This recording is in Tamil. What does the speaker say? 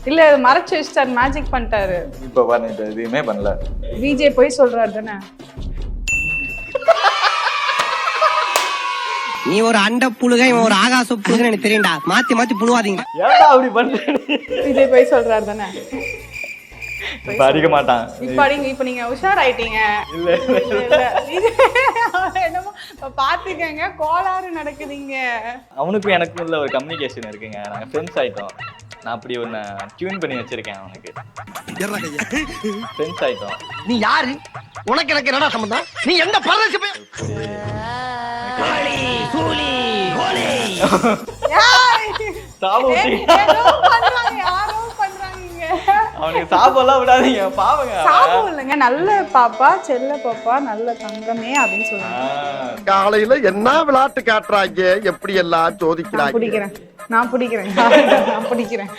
இல்ல மறைச்சு வச்சிட்டாரு, மேஜிக் பண்ணிட்டாரு. இப்ப பண்ணிட்டு எதுவுமே பண்ணல. விஜய் போய் சொல்றாரு தானே. நீ ஒரு அண்ட புழுக, இவன் ஒரு ஆகாச புழுகன்னு எனக்கு தெரியும்டா. மாத்தி மாத்தி புழுவாதீங்க. ஏன்டா அப்படி பண்ற? விஜய் போய் சொல்றாரு தானே. இப்ப அடிக்க மாட்டான். இப்ப நீங்க உஷார் ஆயிட்டீங்க. இல்ல என்னமோ பாத்துக்கங்க, கோளாறு நடக்குதுங்க. அவனுக்கும் எனக்கும் உள்ள ஒரு கம்யூனிகேஷன் இருக்குங்க. நாங்க ஃப்ரெண்ட்ஸ் ஆயிட்டோம். நான் அப்படி ஒன்னு டியூன் பண்ணி வச்சிருக்கேன் அவனுக்கு. ஃப்ரெண்ட்ஸ் ஆயிட்டோம். நீ யாரு? உனக்கு எனக்கு என்னடா சம்பந்தம்? நீ எந்த பரதேசி போய் அவனுக்கு சாபெல்லாம் விடாதீங்க, பாவங்க. சாபம் இல்லைங்க, நல்ல பாப்பா, செல்ல பாப்பா, நல்ல தங்கமே அப்படின்னு சொல்லுவாங்க. காலையில என்ன விளையாட்டு காட்டுறாங்க, எப்படி எல்லாம் சோதிக்கிறாங்க. நான் பிடிக்கிறேன்.